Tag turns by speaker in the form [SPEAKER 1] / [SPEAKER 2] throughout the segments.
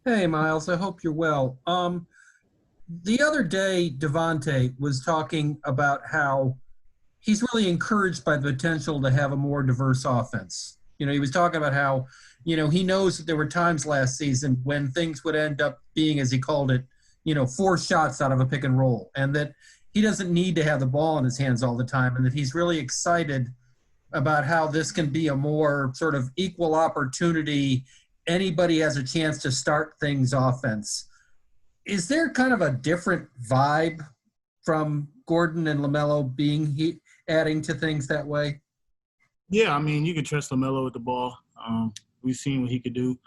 [SPEAKER 1] Hey, Miles. I hope you're well. The other day, Devonte was talking about how he's really encouraged by the potential to have a more diverse offense. He was talking about how, he knows that there were times last season when things would end up being, as he called it, four shots out of a pick and roll, and that he doesn't need to have the ball in his hands all the time, and that he's really excited about how this can be a more sort of equal opportunity. Anybody has a chance to start things offense. Is there kind of a different vibe from Gordon and LaMelo adding to things that way?
[SPEAKER 2] Yeah, I mean, you can trust LaMelo with the ball. We've seen what he could do,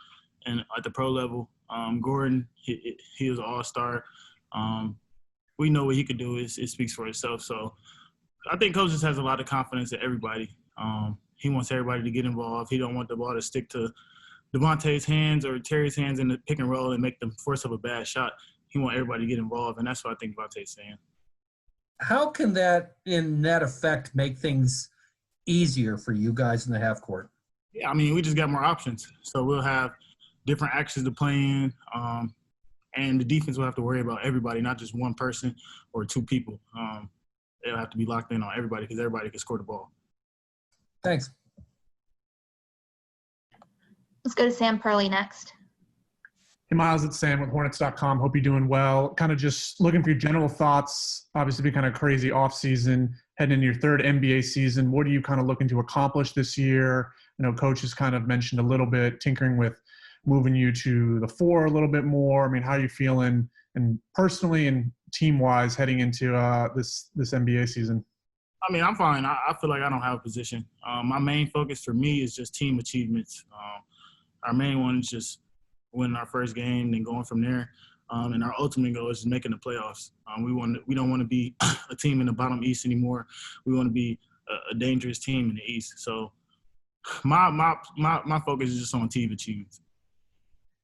[SPEAKER 2] and at the pro level, Gordon, he was an all-star. Um, we know what he could do. It speaks for itself. So I think coach just has a lot of confidence in everybody. He wants everybody to get involved. He don't want the ball to stick to Devontae's hands or Terry's hands in the pick and roll and make them force up a bad shot. He wants everybody to get involved, and that's what I think Devontae's saying.
[SPEAKER 1] How can that, in net effect, make things easier for you guys in the half court?
[SPEAKER 2] Yeah, I mean, we just got more options. So we'll have different actions to play in, and the defense will have to worry about everybody, not just one person or two people. They'll have to be locked in on everybody because everybody can score the ball.
[SPEAKER 1] Thanks.
[SPEAKER 3] Let's go to Sam Purley next.
[SPEAKER 4] Hey, Miles, it's Sam with Hornets.com. Hope you're doing well. Kind of just looking for your general thoughts. Obviously, been kind of crazy offseason, heading into your third NBA season. What are you kind of looking to accomplish this year? I know Coach has kind of mentioned a little bit tinkering with moving you to the four a little bit more. I mean, how are you feeling, and personally and team-wise, heading into this NBA season?
[SPEAKER 2] I mean, I'm fine. I feel like I don't have a position. My main focus for me is just team achievements. Our main one is just winning our first game and going from there. And our ultimate goal is just making the playoffs. We don't want to be a team in the bottom East anymore. We want to be a dangerous team in the East. So my focus is just on team achievements.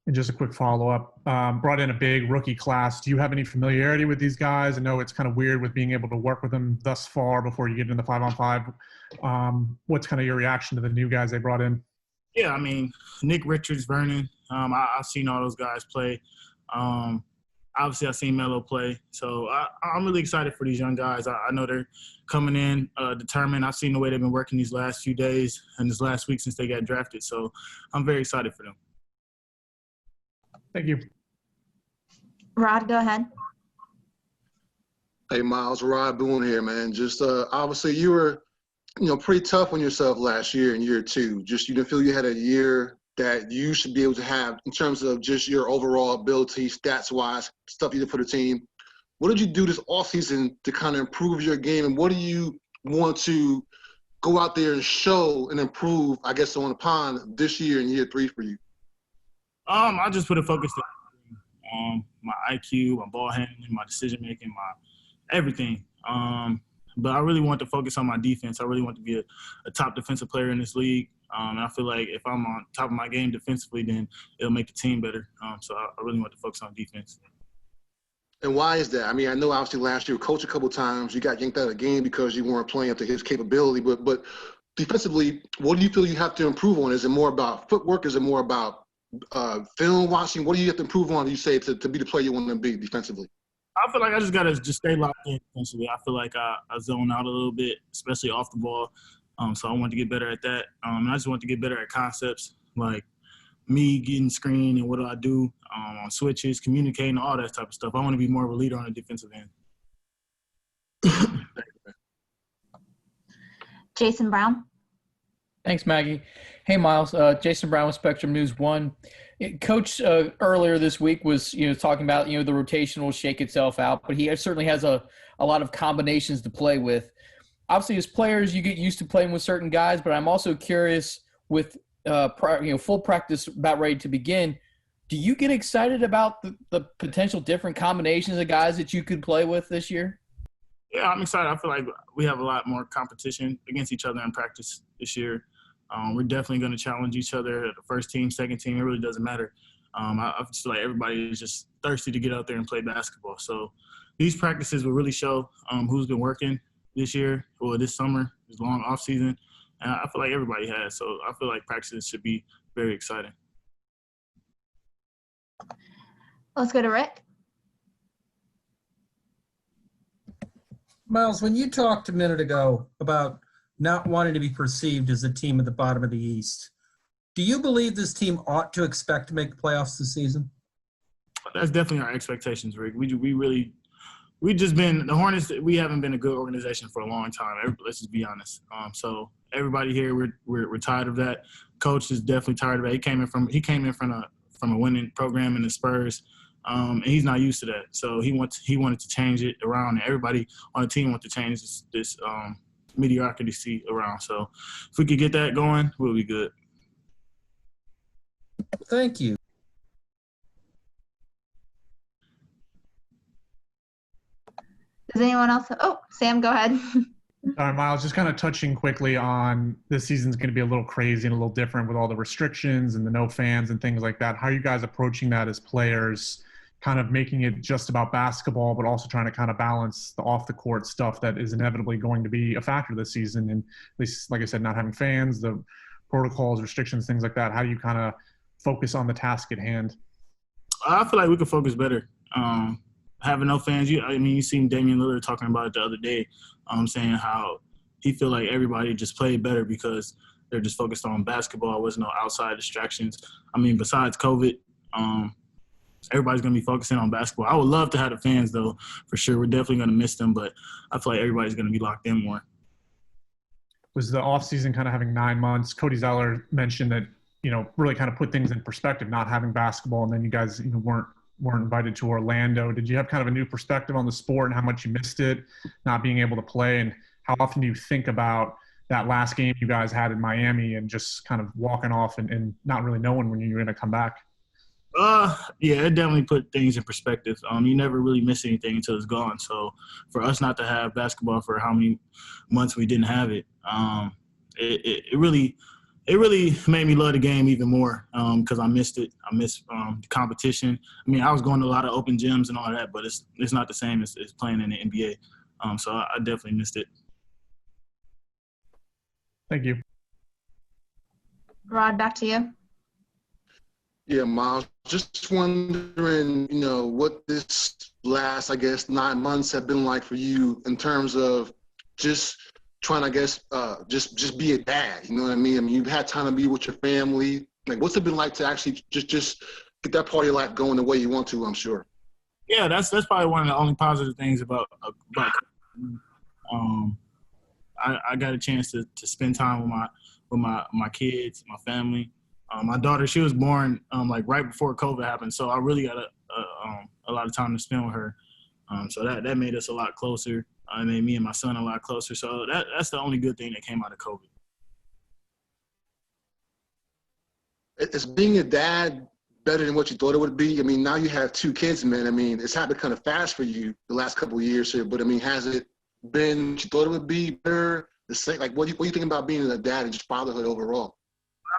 [SPEAKER 4] And just a quick follow-up, brought in a big rookie class. Do you have any familiarity with these guys? I know it's kind of weird with being able to work with them thus far before you get into the 5-on-5. What's kind of your reaction to the new guys they brought in?
[SPEAKER 2] Yeah, I mean, Nick Richards, Vernon, I've seen all those guys play. Obviously, I've seen Melo play. So I'm really excited for these young guys. I know they're coming in determined. I've seen the way they've been working these last few days and this last week since they got drafted. So I'm very excited for them.
[SPEAKER 4] Thank you.
[SPEAKER 3] Rod, go ahead.
[SPEAKER 5] Hey, Miles, Rod Boone here, man. Just obviously you were, pretty tough on yourself last year in year two. Just you didn't feel you had a year that you should be able to have in terms of just your overall ability, stats-wise, stuff you did for the team. What did you do this offseason to kind of improve your game, and what do you want to go out there and show and improve, I guess, on the pond this year in year three for you?
[SPEAKER 2] I just put a focus on my IQ, my ball handling, my decision making, my everything. But I really want to focus on my defense. I really want to be a top defensive player in this league. And I feel like if I'm on top of my game defensively, then it'll make the team better. So I really want to focus on defense.
[SPEAKER 5] And why is that? I mean, I know obviously last year, coach a couple of times, you got yanked out of the game because you weren't playing up to his capability. But defensively, what do you feel you have to improve on? Is it more about footwork? Is it more about film watching? What do you have to improve on, you say, to be the player you want to be defensively?
[SPEAKER 2] I feel like I just got to just stay locked in defensively. I feel like I zone out a little bit, especially off the ball. So I want to get better at that. And I just want to get better at concepts like me getting screened and what do I do on switches, communicating, all that type of stuff. I want to be more of a leader on the defensive end.
[SPEAKER 3] Jason Brown.
[SPEAKER 6] Thanks, Maggie. Hey, Miles. Jason Brown with Spectrum News 1. Coach earlier this week was, talking about, the rotation will shake itself out, but he certainly has a lot of combinations to play with. Obviously, as players, you get used to playing with certain guys, but I'm also curious with, full practice about ready to begin, do you get excited about the potential different combinations of guys that you could play with this year?
[SPEAKER 2] Yeah, I'm excited. I feel like we have a lot more competition against each other in practice this year. We're definitely going to challenge each other, the first team, second team. It really doesn't matter. I just feel like everybody is just thirsty to get out there and play basketball. So these practices will really show who's been working this year or this summer, this long off season. And I feel like everybody has. So I feel like practices should be very exciting.
[SPEAKER 3] Let's go to Rick.
[SPEAKER 1] Miles, when you talked a minute ago about not wanting to be perceived as a team at the bottom of the East, do you believe this team ought to expect to make the playoffs this season?
[SPEAKER 2] That's definitely our expectations, Rick. We just been the Hornets. We haven't been a good organization for a long time. Let's just be honest. So everybody here, we're tired of that. Coach is definitely tired of it. He came in from a winning program in the Spurs, and he's not used to that. So he wanted to change it around, and everybody on the team wanted to change this mediocrity around. So if we could get that going, we'll be good.
[SPEAKER 1] Thank you.
[SPEAKER 3] Does anyone else? Oh, Sam, go ahead.
[SPEAKER 4] All right, Miles, just kind of touching quickly on this season's going to be a little crazy and a little different with all the restrictions and the no fans and things like that. How are you guys approaching that as players, kind of making it just about basketball, but also trying to kind of balance the off the court stuff that is inevitably going to be a factor this season? And at least, like I said, not having fans, the protocols, restrictions, things like that. How do you kind of focus on the task at hand?
[SPEAKER 2] I feel like we could focus better. Having no fans, you seen Damian Lillard talking about it the other day, saying how he feel like everybody just played better because they're just focused on basketball. There was no outside distractions. Besides COVID, everybody's going to be focusing on basketball. I would love to have the fans, though, for sure. We're definitely going to miss them, but I feel like everybody's going to be locked in more.
[SPEAKER 4] Was the offseason kind of having 9 months? Cody Zeller mentioned that, really kind of put things in perspective, not having basketball, and then you guys weren't invited to Orlando. Did you have kind of a new perspective on the sport and how much you missed it, not being able to play? And how often do you think about that last game you guys had in Miami and just kind of walking off and not really knowing when you're going to come back?
[SPEAKER 2] Yeah, it definitely put things in perspective. You never really miss anything until it's gone. So for us not to have basketball for how many months we didn't have it, it really made me love the game even more because I missed it. I missed the competition. I was going to a lot of open gyms and all that, but it's not the same as playing in the NBA. So I definitely missed it.
[SPEAKER 4] Thank you.
[SPEAKER 3] Rod, back to you.
[SPEAKER 5] Yeah, Miles, just wondering, what this last, 9 months have been like for you in terms of just trying, just be a dad. You know what I mean? You've had time to be with your family. Like, what's it been like to actually just get that part of your life going the way you want to, I'm sure.
[SPEAKER 2] Yeah, that's probably one of the only positive things about I got a chance to spend time with my kids, my family. My daughter, she was born right before COVID happened, so I really got a lot of time to spend with her. So that made us a lot closer. It made me and my son a lot closer. So that's the only good thing that came out of COVID.
[SPEAKER 5] Is being a dad better than what you thought it would be? Now you have 2 kids, man. It's happened kind of fast for you the last couple of years here, but has it been what you thought it would be better? The same, what do you think about being a dad and just fatherhood overall?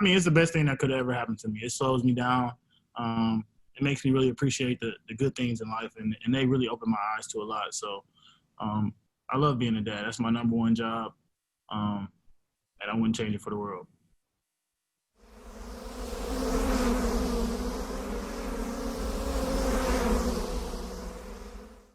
[SPEAKER 2] It's the best thing that could ever happen to me. It slows me down. It makes me really appreciate the good things in life, and they really open my eyes to a lot. So I love being a dad. That's my number one job, and I wouldn't change it for the world.